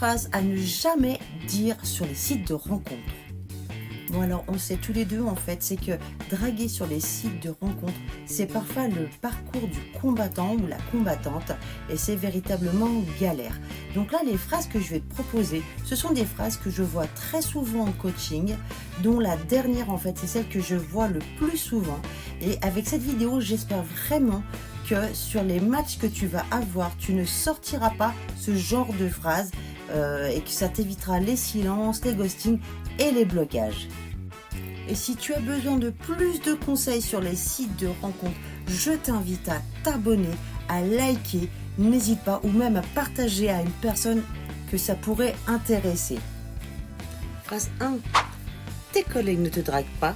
phrase à ne jamais dire sur les sites de rencontres. Bon alors on sait tous les deux en fait, c'est que draguer sur les sites de rencontres, c'est parfois le parcours du combattant ou la combattante et c'est véritablement galère. Donc là les phrases que je vais te proposer, ce sont des phrases que je vois très souvent en coaching, dont la dernière en fait c'est celle que je vois le plus souvent. Et avec cette vidéo j'espère vraiment que sur les matchs que tu vas avoir, tu ne sortiras pas ce genre de phrases et que ça t'évitera les silences, les ghostings et les blocages. Et si tu as besoin de plus de conseils sur les sites de rencontres, je t'invite à t'abonner, à liker, n'hésite pas ou même à partager à une personne que ça pourrait intéresser. Phrase 1. Tes collègues ne te draguent pas.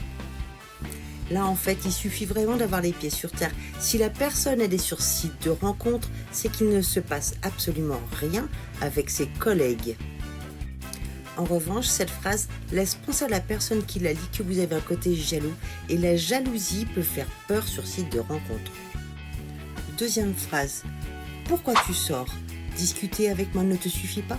Là, en fait, il suffit vraiment d'avoir les pieds sur terre. Si la personne elle est sur site de rencontre, c'est qu'il ne se passe absolument rien avec ses collègues. En revanche, cette phrase laisse penser à la personne qui la lit que vous avez un côté jaloux et la jalousie peut faire peur sur site de rencontre. Deuxième phrase. Pourquoi tu sors? Discuter avec moi ne te suffit pas?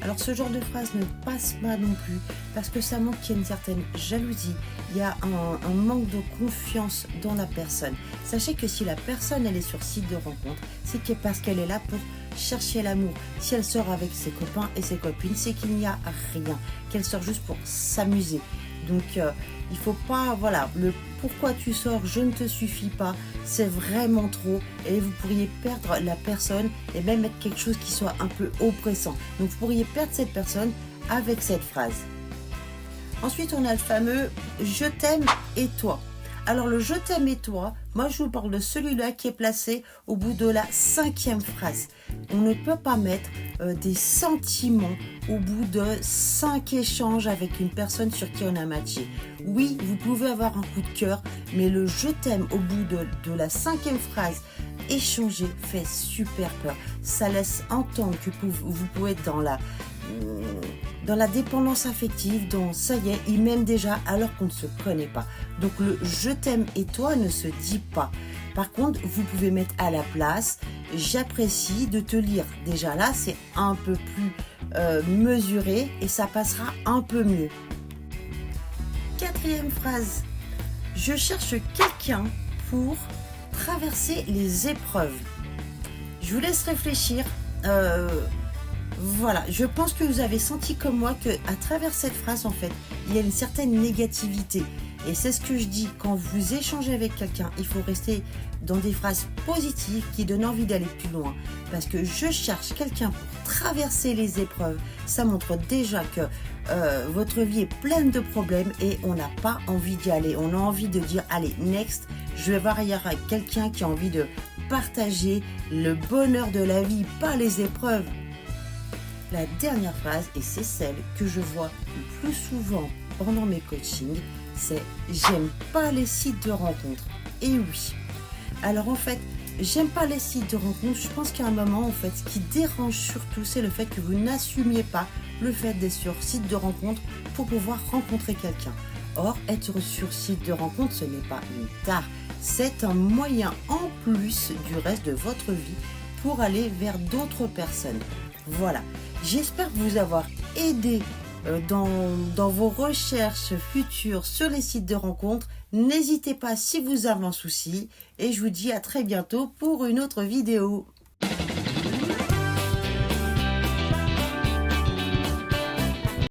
Alors ce genre de phrase ne passe pas non plus parce que ça montre qu'il y a une certaine jalousie, il y a un manque de confiance dans la personne. Sachez que si la personne elle est sur site de rencontre, c'est parce qu'elle est là pour chercher l'amour. Si elle sort avec ses copains et ses copines, c'est qu'il n'y a rien, qu'elle sort juste pour s'amuser. Donc il faut pas, voilà, le pourquoi tu sors, je ne te suffis pas, c'est vraiment trop et vous pourriez perdre la personne et même mettre quelque chose qui soit un peu oppressant. Donc vous pourriez perdre cette personne avec cette phrase. Ensuite on a le fameux je t'aime et toi. Alors le je t'aime et toi, moi je vous parle de celui-là qui est placé au bout de la 5e phrase. On ne peut pas mettre des sentiments au bout de 5 échanges avec une personne sur qui on a matché. Oui, vous pouvez avoir un coup de cœur, mais le je t'aime au bout de la 5e phrase échanger fait super peur. Ça laisse entendre que vous pouvez être dans la dépendance affective, dans ça y est, il m'aime déjà alors qu'on ne se connaît pas. Donc le je t'aime et toi ne se dit pas. Par contre, vous pouvez mettre à la place j'apprécie de te lire. Déjà là, c'est un peu plus mesuré et ça passera un peu mieux. 4e phrase. Je cherche quelqu'un pour traverser les épreuves. Je vous laisse réfléchir. Voilà, je pense que vous avez senti comme moi que à travers cette phrase, en fait, il y a une certaine négativité. Et c'est ce que je dis, quand vous échangez avec quelqu'un, il faut rester dans des phrases positives qui donnent envie d'aller plus loin. Parce que je cherche quelqu'un pour traverser les épreuves, ça montre déjà que votre vie est pleine de problèmes et on n'a pas envie d'y aller. On a envie de dire, allez, next, je vais voir ailleurs avec quelqu'un qui a envie de partager le bonheur de la vie, pas les épreuves. La dernière phrase, et c'est celle que je vois le plus souvent pendant mes coachings, c'est « j'aime pas les sites de rencontres ». Et oui. Alors en fait, j'aime pas les sites de rencontres. Je pense qu'à un moment, en fait, ce qui dérange surtout, c'est le fait que vous n'assumiez pas le fait d'être sur site de rencontre pour pouvoir rencontrer quelqu'un. Or, être sur site de rencontre, ce n'est pas une tare. C'est un moyen en plus du reste de votre vie pour aller vers d'autres personnes. Voilà. J'espère vous avoir aidé dans vos recherches futures sur les sites de rencontres. N'hésitez pas si vous avez un souci et je vous dis à très bientôt pour une autre vidéo.